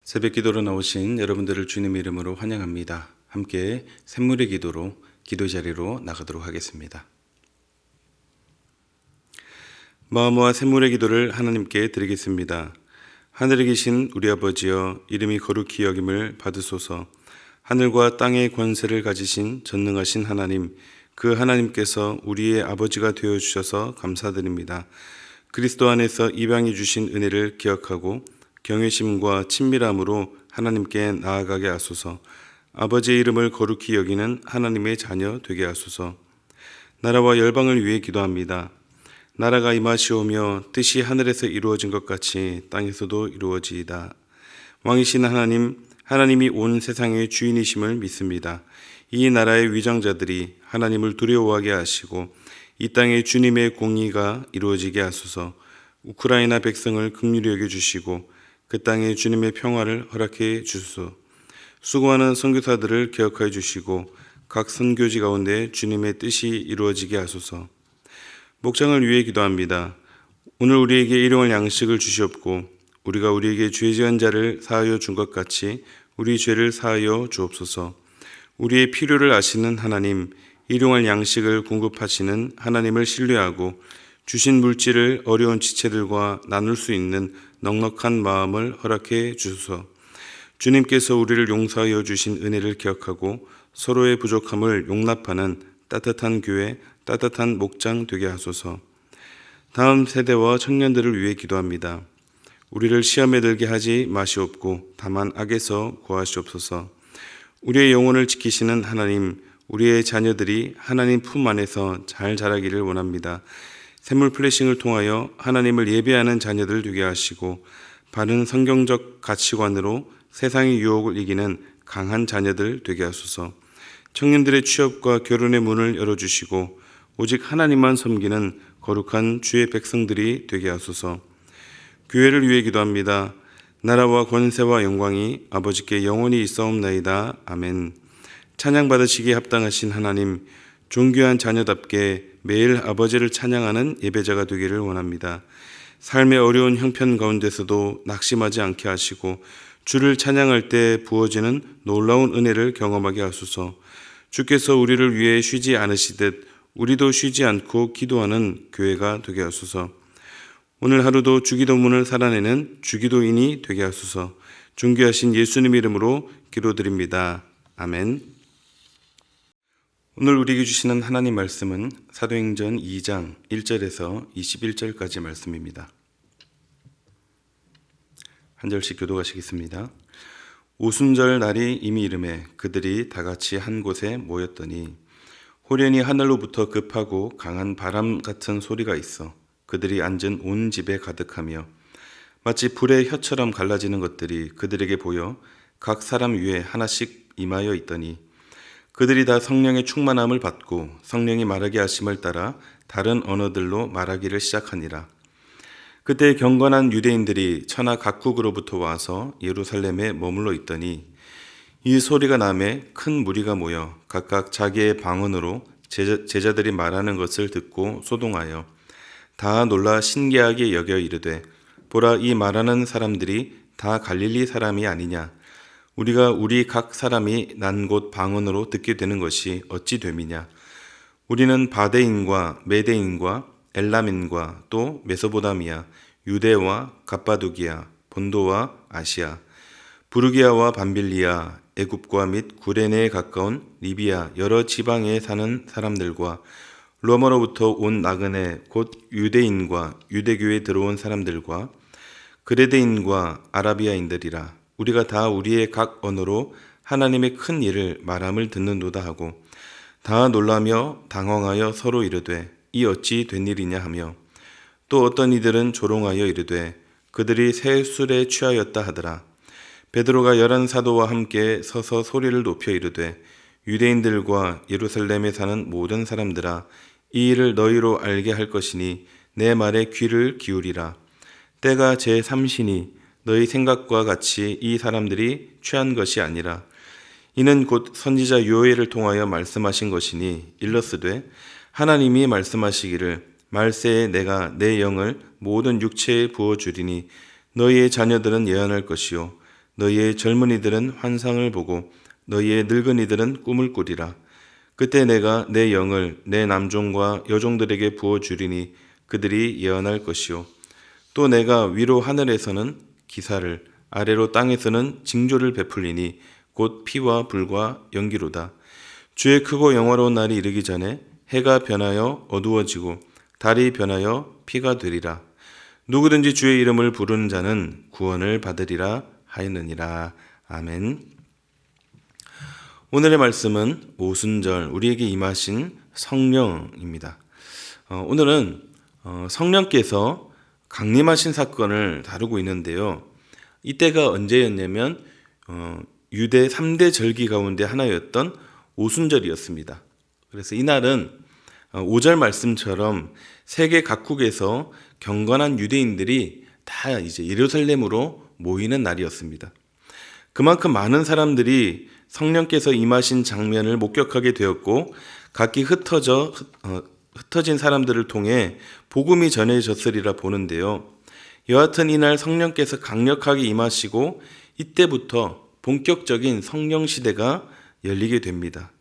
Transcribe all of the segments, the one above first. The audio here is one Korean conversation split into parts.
새벽 기도로 나오신 여러분들을 주님의 이름으로 환영합니다. 함께 샘물의 기도로 기도 자리로 나가도록 하겠습니다. 마음과 샘물의 기도를 하나님께 드리겠습니다. 하늘에 계신 우리 아버지여, 이름이 거룩히 여김을 받으소서. 하늘과 땅의 권세를 가지신 전능하신 하나님, 그 하나님께서 우리의 아버지가 되어주셔서 감사드립니다. 그리스도 안에서 이방이 주신 은혜를 기억하고 경외심과 친밀함으로 하나님께 나아가게 하소서. 아버지의 이름을 거룩히 여기는 하나님의 자녀 되게 하소서. 나라와 열방을 위해 기도합니다. 나라가 임하시오며 뜻이 하늘에서 이루어진 것 같이 땅에서도 이루어지이다. 왕이신 하나님, 하나님이 온 세상의 주인이심을 믿습니다. 이 나라의 위정자들이 하나님을 두려워하게 하시고 이 땅에 주님의 공의가 이루어지게 하소서. 우크라이나 백성을 긍휼히 여겨주시고 그 땅에 주님의 평화를 허락해 주소서. 수고하는 선교사들을 기억하여 주시고 각 선교지 가운데 주님의 뜻이 이루어지게 하소서. 목장을 위해 기도합니다. 오늘 우리에게 일용할 양식을 주시옵고 우리가 우리에게 죄 지은 자를 사하여 준 것 같이 우리 죄를 사하여 주옵소서. 우리의 필요를 아시는 하나님, 일용할 양식을 공급하시는 하나님을 신뢰하고 주신 물질을 어려운 지체들과 나눌 수 있는 넉넉한 마음을 허락해 주소서. 주님께서 우리를 용서하여 주신 은혜를 기억하고 서로의 부족함을 용납하는 따뜻한 교회, 따뜻한 목장 되게 하소서. 다음 세대와 청년들을 위해 기도합니다. 우리를 시험에 들게 하지 마시옵고 다만 악에서 구하시옵소서. 우리의 영혼을 지키시는 하나님, 우리의 자녀들이 하나님 품 안에서 잘 자라기를 원합니다. 샘물 플래싱을 통하여 하나님을 예배하는 자녀들 되게 하시고 바른 성경적 가치관으로 세상의 유혹을 이기는 강한 자녀들 되게 하소서. 청년들의 취업과 결혼의 문을 열어주시고 오직 하나님만 섬기는 거룩한 주의 백성들이 되게 하소서. 교회를 위해 기도합니다. 나라와 권세와 영광이 아버지께 영원히 있사옵나이다. 아멘. 찬양받으시기에 합당하신 하나님, 존귀한 자녀답게 매일 아버지를 찬양하는 예배자가 되기를 원합니다. 삶의 어려운 형편 가운데서도 낙심하지 않게 하시고 주를 찬양할 때 부어지는 놀라운 은혜를 경험하게 하소서. 주께서 우리를 위해 쉬지 않으시듯 우리도 쉬지 않고 기도하는 교회가 되게 하소서. 오늘 하루도 주기도문을 살아내는 주기도인이 되게 하소서. 존귀하신 예수님 이름으로 기도드립니다. 아멘. 오늘 우리에게 주시는 하나님 말씀은 사도행전 2장 1절에서 21절까지 말씀입니다. 한 절씩 교독하시겠습니다. 오순절 날이 이미 이르매 그들이 다 같이 한 곳에 모였더니 호련히 하늘로부터 급하고 강한 바람 같은 소리가 있어 그들이 앉은 온 집에 가득하며 마치 불의 혀처럼 갈라지는 것들이 그들에게 보여 각 사람 위에 하나씩 임하여 있더니 그들이 다 성령의 충만함을 받고 성령이 말하게 하심을 따라 다른 언어들로 말하기를 시작하니라. 그때 경건한 유대인들이 천하 각국으로부터 와서 예루살렘에 머물러 있더니 이 소리가 나매 큰 무리가 모여 각각 자기의 방언으로 제자들이 말하는 것을 듣고 소동하여 다 놀라 신기하게 여겨 이르되 보라, 이 말하는 사람들이 다 갈릴리 사람이 아니냐. 우리가 우리 각 사람이 난 곳 방언으로 듣게 되는 것이 어찌 됨이냐. 우리는 바데인과 메데인과 엘람인과 또 메소보다미아, 유대와 갑바두기아, 본도와 아시아, 부르기아와 밤빌리아, 애굽과 및 구레네에 가까운 리비아 여러 지방에 사는 사람들과 로마로부터 온 나그네 곧 유대인과 유대교에 들어온 사람들과 그레데인과 아라비아인들이라. 우리가 다 우리의 각 언어로 하나님의 큰 일을 말함을 듣는도다 하고 다 놀라며 당황하여 서로 이르되 이 어찌 된 일이냐 하며 또 어떤 이들은 조롱하여 이르되 그들이 새 술에 취하였다 하더라. 베드로가 11사도와 함께 서서 소리를 높여 이르되 유대인들과 예루살렘에 사는 모든 사람들아, 이 일을 너희로 알게 할 것이니 내 말에 귀를 기울이라. 때가 제3시니 너희 생각과 같이 이 사람들이 취한 것이 아니라 이는 곧 선지자 요엘을 통하여 말씀하신 것이니 일러스되 하나님이 말씀하시기를 말세에 내가 내 영을 모든 육체에 부어주리니 너희의 자녀들은 예언할 것이요 너희의 젊은이들은 환상을 보고 너희의 늙은이들은 꿈을 꾸리라. 그때 내가 내 영을 내 남종과 여종들에게 부어주리니 그들이 예언할 것이요 또 내가 위로 하늘에서는 기사를 아래로 땅에서는 징조를 베풀리니 곧 피와 불과 연기로다. 주의 크고 영화로운 날이 이르기 전에 해가 변하여 어두워지고 달이 변하여 피가 되리라. 누구든지 주의 이름을 부르는 자는 구원을 받으리라 하였느니라. 아멘. 오늘의 말씀은 오순절 우리에게 임하신 성령입니다. 오늘은 성령께서 강림하신 사건을 다루고 있는데요. 이때가 언제였냐면 유대 3대 절기 가운데 하나였던 오순절이었습니다. 그래서 이날은 5절 말씀처럼 세계 각국에서 경건한 유대인들이 다 이제 예루살렘으로 모이는 날이었습니다. 그만큼 많은 사람들이 성령께서 임하신 장면을 목격하게 되었고 각기 흩어진 사람들을 통해 복음이 전해졌으리라 보는데요. 여하튼 이날 성령께서 강력하게 임하시고 이때부터 본격적인 성령 시대가 열리게 됩니다.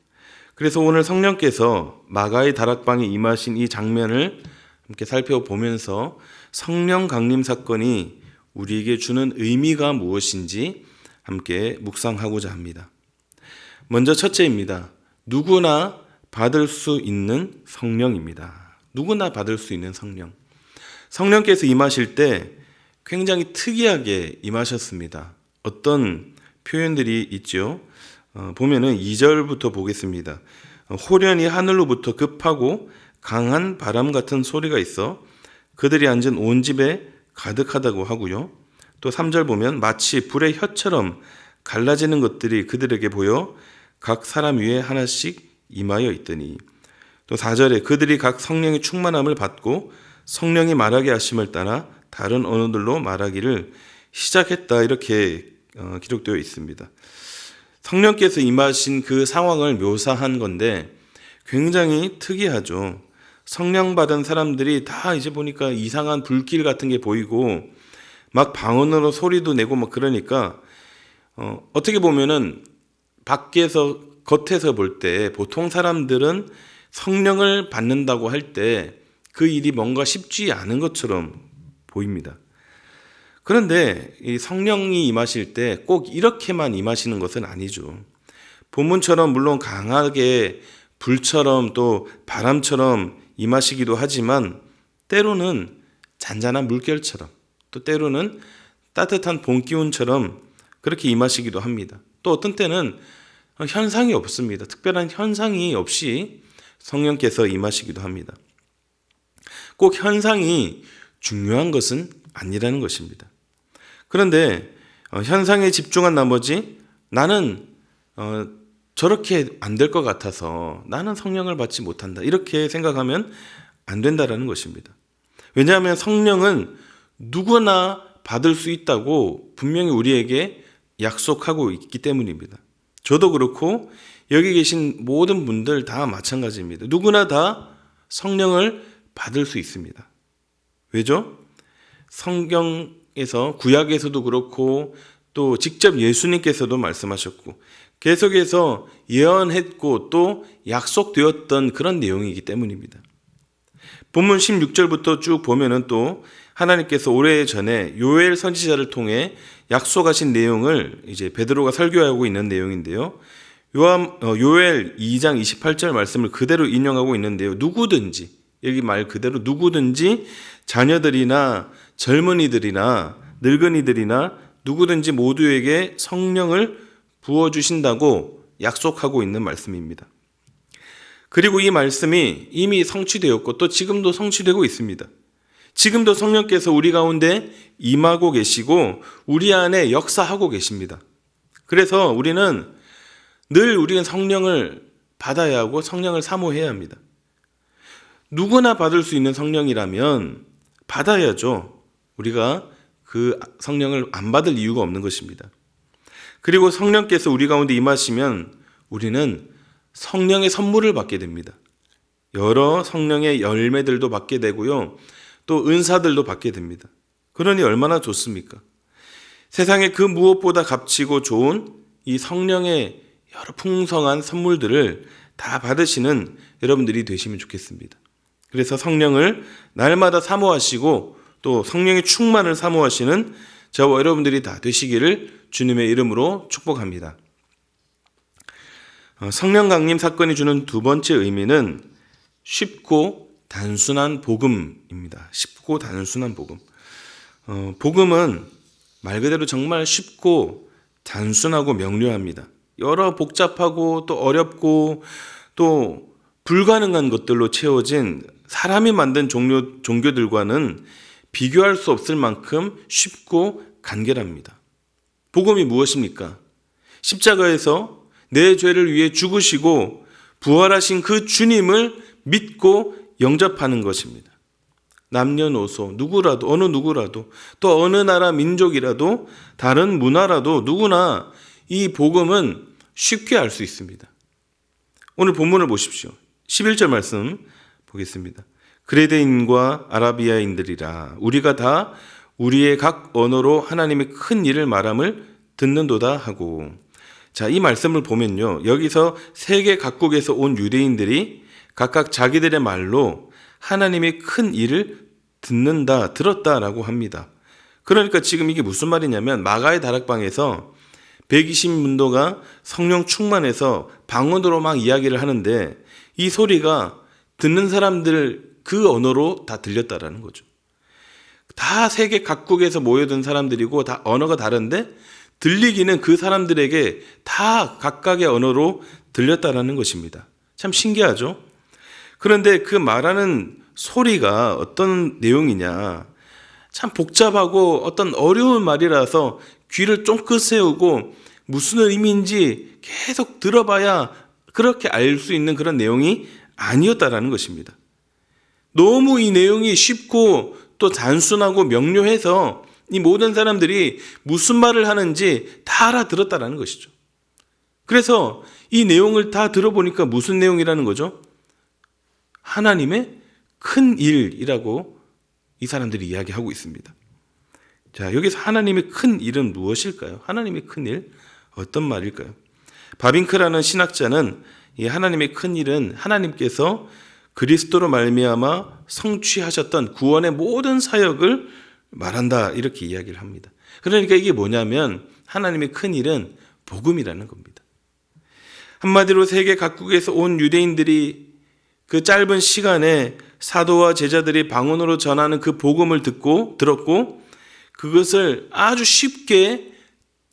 그래서 오늘 성령께서 마가의 다락방에 임하신 이 장면을 함께 살펴보면서 성령 강림 사건이 우리에게 주는 의미가 무엇인지 함께 묵상하고자 합니다. 먼저 첫째입니다. 누구나 받을 수 있는 성령입니다. 누구나 받을 수 있는 성령. 성령께서 임하실 때 굉장히 특이하게 임하셨습니다. 어떤 표현들이 있죠. 보면은 2절부터 보겠습니다. 호련히 하늘로부터 급하고 강한 바람 같은 소리가 있어 그들이 앉은 온 집에 가득하다고 하고요. 또 3절 보면 마치 불의 혀처럼 갈라지는 것들이 그들에게 보여 각 사람 위에 하나씩 임하여 있더니 또 4절에 그들이 각 성령의 충만함을 받고 성령이 말하게 하심을 따라 다른 언어들로 말하기를 시작했다 이렇게 기록되어 있습니다. 성령께서 임하신 그 상황을 묘사한 건데 굉장히 특이하죠. 성령 받은 사람들이 다 이제 보니까 이상한 불길 같은 게 보이고 막 방언으로 소리도 내고 막 그러니까 어떻게 보면은 겉에서 볼 때 보통 사람들은 성령을 받는다고 할 때 그 일이 뭔가 쉽지 않은 것처럼 보입니다. 그런데 이 성령이 임하실 때 꼭 이렇게만 임하시는 것은 아니죠. 본문처럼 물론 강하게 불처럼 또 바람처럼 임하시기도 하지만 때로는 잔잔한 물결처럼 또 때로는 따뜻한 봄 기운처럼 그렇게 임하시기도 합니다. 또 어떤 때는 현상이 없습니다. 특별한 현상이 없이 성령께서 임하시기도 합니다. 꼭 현상이 중요한 것은 아니라는 것입니다. 그런데 현상에 집중한 나머지 나는 저렇게 안 될 것 같아서 나는 성령을 받지 못한다 이렇게 생각하면 안 된다라는 것입니다. 왜냐하면 성령은 누구나 받을 수 있다고 분명히 우리에게 약속하고 있기 때문입니다. 저도 그렇고 여기 계신 모든 분들 다 마찬가지입니다. 누구나 다 성령을 받을 수 있습니다. 왜죠? 성경에서 구약에서도 그렇고 또 직접 예수님께서도 말씀하셨고 계속해서 예언했고 또 약속되었던 그런 내용이기 때문입니다. 본문 16절부터 쭉 보면은 또 하나님께서 오래전에 요엘 선지자를 통해 약속하신 내용을 이제 베드로가 설교하고 있는 내용인데요. 요엘 2장 28절 말씀을 그대로 인용하고 있는데요. 누구든지 여기 말 그대로 누구든지 자녀들이나 젊은이들이나 늙은이들이나 누구든지 모두에게 성령을 부어주신다고 약속하고 있는 말씀입니다. 그리고 이 말씀이 이미 성취되었고 또 지금도 성취되고 있습니다. 지금도 성령께서 우리 가운데 임하고 계시고 우리 안에 역사하고 계십니다. 그래서 우리는 성령을 받아야 하고 성령을 사모해야 합니다. 누구나 받을 수 있는 성령이라면 받아야죠. 우리가 그 성령을 안 받을 이유가 없는 것입니다. 그리고 성령께서 우리 가운데 임하시면 우리는 성령의 선물을 받게 됩니다. 여러 성령의 열매들도 받게 되고요. 또 은사들도 받게 됩니다. 그러니 얼마나 좋습니까? 세상에 그 무엇보다 값지고 좋은 이 성령의 여러 풍성한 선물들을 다 받으시는 여러분들이 되시면 좋겠습니다. 그래서 성령을 날마다 사모하시고 또 성령의 충만을 사모하시는 저와 여러분들이 다 되시기를 주님의 이름으로 축복합니다. 성령 강림 사건이 주는 두 번째 의미는 쉽고 단순한 복음입니다. 쉽고 단순한 복음. 복음은 말 그대로 정말 쉽고 단순하고 명료합니다. 여러 복잡하고 또 어렵고 또 불가능한 것들로 채워진 사람이 만든 종교들과는 비교할 수 없을 만큼 쉽고 간결합니다. 복음이 무엇입니까? 십자가에서 내 죄를 위해 죽으시고 부활하신 그 주님을 믿고 영접하는 것입니다. 남녀노소 누구라도 어느 누구라도 또 어느 나라 민족이라도 다른 문화라도 누구나 이 복음은 쉽게 알 수 있습니다. 오늘 본문을 보십시오. 11절 말씀 보겠습니다. 그레데인과 아라비아인들이라 우리가 다 우리의 각 언어로 하나님의 큰 일을 말함을 듣는도다 하고, 자, 이 말씀을 보면요, 여기서 세계 각국에서 온 유대인들이 각각 자기들의 말로 하나님의 큰 일을 들었다라고 합니다. 그러니까 지금 이게 무슨 말이냐면 마가의 다락방에서 120문도가 성령 충만해서 방언으로 막 이야기를 하는데 이 소리가 듣는 사람들 그 언어로 다 들렸다라는 거죠. 다 세계 각국에서 모여든 사람들이고 다 언어가 다른데 들리기는 그 사람들에게 다 각각의 언어로 들렸다라는 것입니다. 참 신기하죠? 그런데 그 말하는 소리가 어떤 내용이냐, 참 복잡하고 어떤 어려운 말이라서 귀를 쫑긋 세우고 무슨 의미인지 계속 들어봐야 그렇게 알 수 있는 그런 내용이 아니었다라는 것입니다. 너무 이 내용이 쉽고 또 단순하고 명료해서 이 모든 사람들이 무슨 말을 하는지 다 알아들었다라는 것이죠. 그래서 이 내용을 다 들어보니까 무슨 내용이라는 거죠? 하나님의 큰 일이라고 이 사람들이 이야기하고 있습니다. 자, 여기서 하나님의 큰 일은 무엇일까요? 하나님의 큰 일, 어떤 말일까요? 바빙크라는 신학자는 이 하나님의 큰 일은 하나님께서 그리스도로 말미암아 성취하셨던 구원의 모든 사역을 말한다, 이렇게 이야기를 합니다. 그러니까 이게 뭐냐면 하나님의 큰 일은 복음이라는 겁니다. 한마디로 세계 각국에서 온 유대인들이 그 짧은 시간에 사도와 제자들이 방언으로 전하는 그 복음을 들었고 그것을 아주 쉽게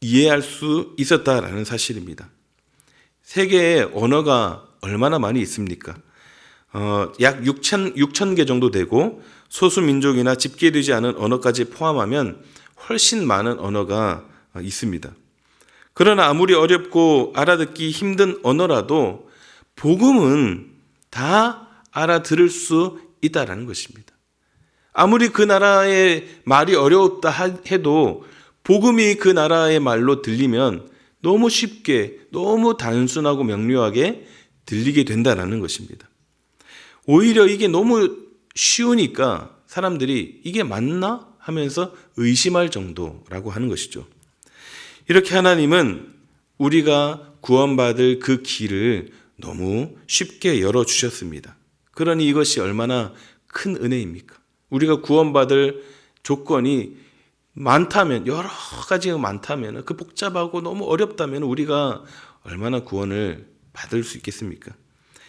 이해할 수 있었다라는 사실입니다. 세계에 언어가 얼마나 많이 있습니까? 약 6천 개 정도 되고 소수민족이나 집계되지 않은 언어까지 포함하면 훨씬 많은 언어가 있습니다. 그러나 아무리 어렵고 알아듣기 힘든 언어라도 복음은 다 알아들을 수 있다는 것입니다. 아무리 그 나라의 말이 어려웠다 해도 복음이 그 나라의 말로 들리면 너무 쉽게, 너무 단순하고 명료하게 들리게 된다는 것입니다. 오히려 이게 너무 쉬우니까 사람들이 이게 맞나 하면서 의심할 정도라고 하는 것이죠. 이렇게 하나님은 우리가 구원받을 그 길을 너무 쉽게 열어주셨습니다. 그러니 이것이 얼마나 큰 은혜입니까? 우리가 구원받을 조건이 많다면, 여러 가지가 많다면, 그 복잡하고 너무 어렵다면 우리가 얼마나 구원을 받을 수 있겠습니까?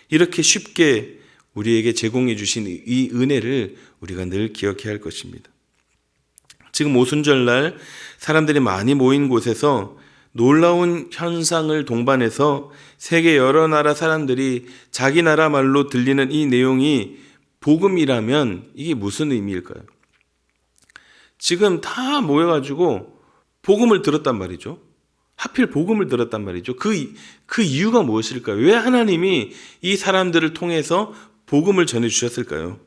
이렇게 쉽게 우리에게 제공해 주신 이 은혜를 우리가 늘 기억해야 할 것입니다. 지금 오순절날 사람들이 많이 모인 곳에서 놀라운 현상을 동반해서 세계 여러 나라 사람들이 자기 나라 말로 들리는 이 내용이 복음이라면 이게 무슨 의미일까요? 지금 다 모여가지고 복음을 들었단 말이죠. 하필 복음을 들었단 말이죠. 그 이유가 무엇일까요? 왜 하나님이 이 사람들을 통해서 복음을 전해주셨을까요?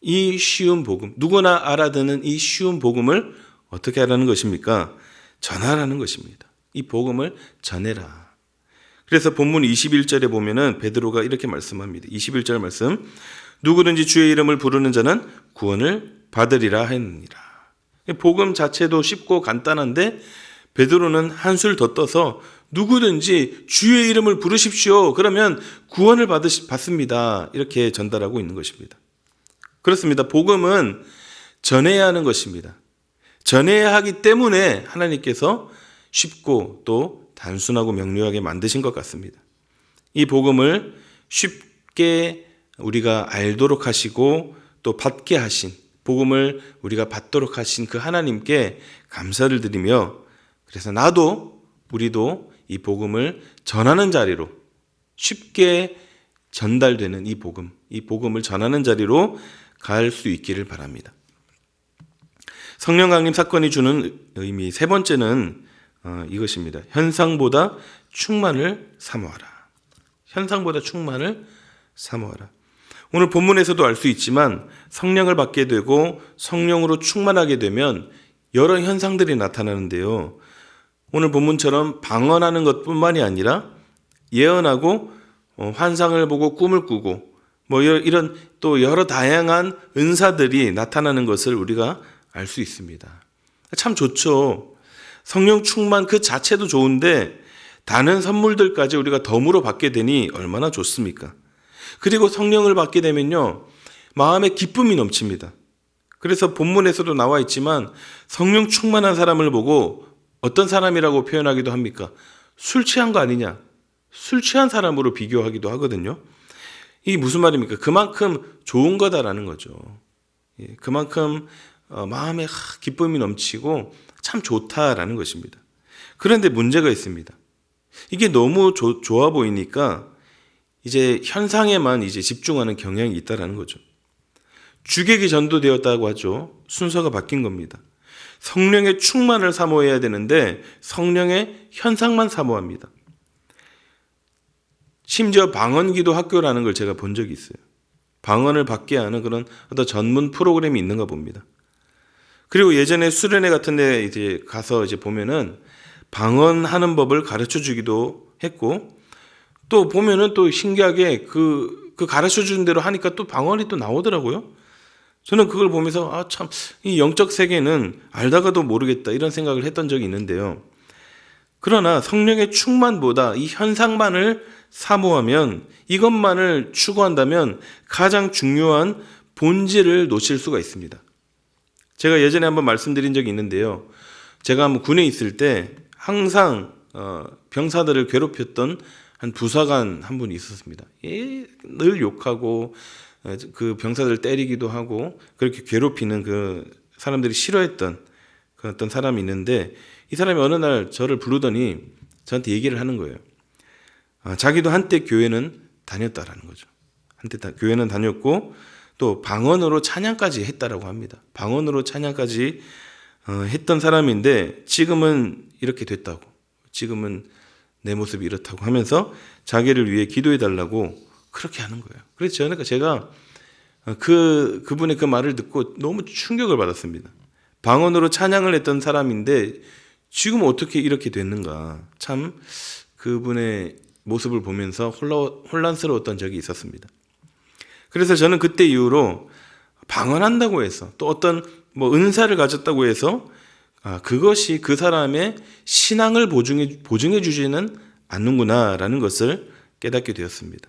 이 쉬운 복음, 누구나 알아듣는 이 쉬운 복음을 어떻게 하라는 것입니까? 전하라는 것입니다. 이 복음을 전해라. 그래서 본문 21절에 보면은 베드로가 이렇게 말씀합니다. 21절 말씀, 누구든지 주의 이름을 부르는 자는 구원을 받으리라 하느니라. 복음 자체도 쉽고 간단한데 베드로는 한술 더 떠서 누구든지 주의 이름을 부르십시오. 그러면 구원을 받습니다. 이렇게 전달하고 있는 것입니다. 그렇습니다. 복음은 전해야 하는 것입니다. 전해야 하기 때문에 하나님께서 쉽고 또 단순하고 명료하게 만드신 것 같습니다. 이 복음을 쉽게 우리가 알도록 하시고 또 받게 하신, 복음을 우리가 받도록 하신 그 하나님께 감사를 드리며, 그래서 우리도 이 복음을 전하는 자리로, 쉽게 전달되는 이 복음을 전하는 자리로 갈 수 있기를 바랍니다. 성령 강림 사건이 주는 의미 세 번째는 이것입니다. 현상보다 충만을 사모하라. 현상보다 충만을 사모하라. 오늘 본문에서도 알 수 있지만 성령을 받게 되고 성령으로 충만하게 되면 여러 현상들이 나타나는데요. 오늘 본문처럼 방언하는 것뿐만이 아니라 예언하고 환상을 보고 꿈을 꾸고 이런 또 여러 다양한 은사들이 나타나는 것을 우리가 알 수 있습니다. 참 좋죠. 성령 충만 그 자체도 좋은데 다른 선물들까지 우리가 덤으로 받게 되니 얼마나 좋습니까? 그리고 성령을 받게 되면요, 마음에 기쁨이 넘칩니다. 그래서 본문에서도 나와 있지만 성령 충만한 사람을 보고 어떤 사람이라고 표현하기도 합니까? 술 취한 거 아니냐? 술 취한 사람으로 비교하기도 하거든요. 이게 무슨 말입니까? 그만큼 좋은 거다라는 거죠. 그만큼 마음에 기쁨이 넘치고 참 좋다라는 것입니다. 그런데 문제가 있습니다. 이게 너무 좋아 보이니까 이제 현상에만 이제 집중하는 경향이 있다라는 거죠. 주객이 전도되었다고 하죠. 순서가 바뀐 겁니다. 성령의 충만을 사모해야 되는데 성령의 현상만 사모합니다. 심지어 방언기도 학교라는 걸 제가 본 적이 있어요. 방언을 받게 하는 그런 어떤 전문 프로그램이 있는가 봅니다. 그리고 예전에 수련회 같은 데 이제 가서 이제 보면은 방언하는 법을 가르쳐 주기도 했고, 또 보면은 또 신기하게 그 가르쳐 주는 대로 하니까 또 방언이 또 나오더라고요. 저는 그걸 보면서 참 이 영적 세계는 알다가도 모르겠다 이런 생각을 했던 적이 있는데요. 그러나 성령의 충만보다 이 현상만을 사모하면, 이것만을 추구한다면 가장 중요한 본질을 놓칠 수가 있습니다. 제가 예전에 한번 말씀드린 적이 있는데요. 제가 한번 군에 있을 때 항상 병사들을 괴롭혔던 한 부사관 한 분이 있었습니다. 늘 욕하고 그 병사들 때리기도 하고 그렇게 괴롭히는 그 사람들이 싫어했던 그 어떤 사람이 있는데, 이 사람이 어느 날 저를 부르더니 저한테 얘기를 하는 거예요. 자기도 한때 교회는 다녔다라는 거죠. 한때 교회는 다녔고 또 방언으로 찬양까지 했다라고 합니다. 방언으로 찬양까지 했던 사람인데 지금은 이렇게 됐다고, 지금은 내 모습이 이렇다고 하면서 자기를 위해 기도해 달라고 그렇게 하는 거예요. 그래서 제가 그분의 그 말을 듣고 너무 충격을 받았습니다. 방언으로 찬양을 했던 사람인데 지금 어떻게 이렇게 됐는가, 참 그분의 모습을 보면서 혼란스러웠던 적이 있었습니다. 그래서 저는 그때 이후로 방언한다고 해서 또 어떤 은사를 가졌다고 해서 그것이 그 사람의 신앙을 보증해 주지는 않는구나라는 것을 깨닫게 되었습니다.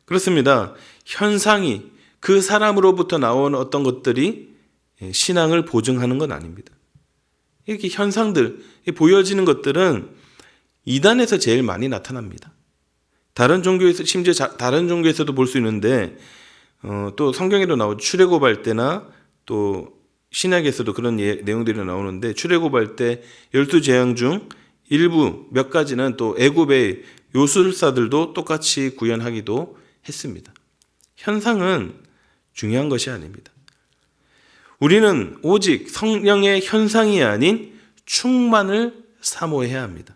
그렇습니다. 현상이, 그 사람으로부터 나온 어떤 것들이 신앙을 보증하는 건 아닙니다. 이렇게 현상들, 보여지는 것들은 이단에서 제일 많이 나타납니다. 다른 종교에서, 심지어 다른 종교에서도 볼 수 있는데 또 성경에도 나오죠. 출애굽할 때나 또 신약에서도 그런 내용들이 나오는데, 출애굽할 때 12재앙 중 일부 몇 가지는 또 애굽의 요술사들도 똑같이 구현하기도 했습니다. 현상은 중요한 것이 아닙니다. 우리는 오직 성령의 현상이 아닌 충만을 사모해야 합니다.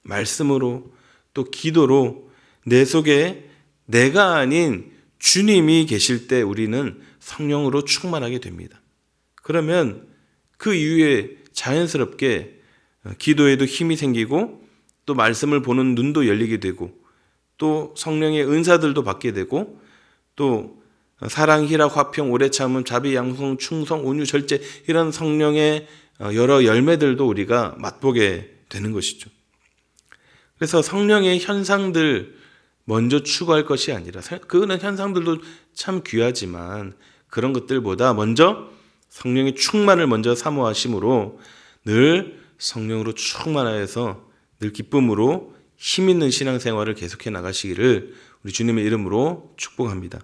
말씀으로 또 기도로 내 속에 내가 아닌 주님이 계실 때 우리는 성령으로 충만하게 됩니다. 그러면 그 이후에 자연스럽게 기도에도 힘이 생기고 또 말씀을 보는 눈도 열리게 되고 또 성령의 은사들도 받게 되고 또 사랑, 희락, 화평, 오래 참음, 자비, 양성, 충성, 온유, 절제 이런 성령의 여러 열매들도 우리가 맛보게 되는 것이죠. 그래서 성령의 현상들 먼저 추구할 것이 아니라 그런 현상들도 참 귀하지만 그런 것들보다 먼저 성령의 충만을 먼저 사모하심으로 늘 성령으로 충만하여서 늘 기쁨으로 힘 있는 신앙생활을 계속해 나가시기를 우리 주님의 이름으로 축복합니다.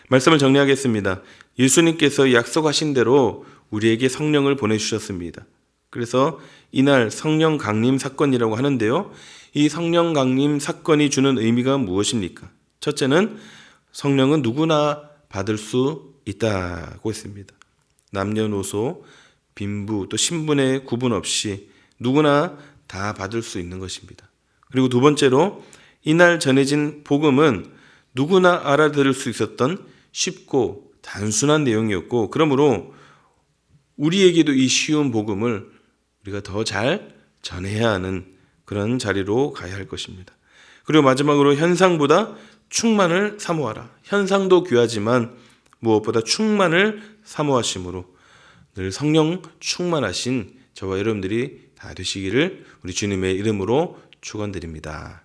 말씀을 정리하겠습니다. 예수님께서 약속하신 대로 우리에게 성령을 보내주셨습니다. 그래서 이날 성령 강림 사건이라고 하는데요. 이 성령 강림 사건이 주는 의미가 무엇입니까? 첫째는 성령은 누구나 받을 수 있다고 했습니다. 남녀노소, 빈부 또 신분의 구분 없이 누구나 다 받을 수 있는 것입니다. 그리고 두 번째로 이날 전해진 복음은 누구나 알아들을 수 있었던 쉽고 단순한 내용이었고 그러므로 우리에게도 이 쉬운 복음을 우리가 더 잘 전해야 하는 그런 자리로 가야 할 것입니다. 그리고 마지막으로 현상보다 충만을 사모하라. 현상도 귀하지만 무엇보다 충만을 사모하심으로 늘 성령 충만하신 저와 여러분들이 다 되시기를 우리 주님의 이름으로 축원드립니다.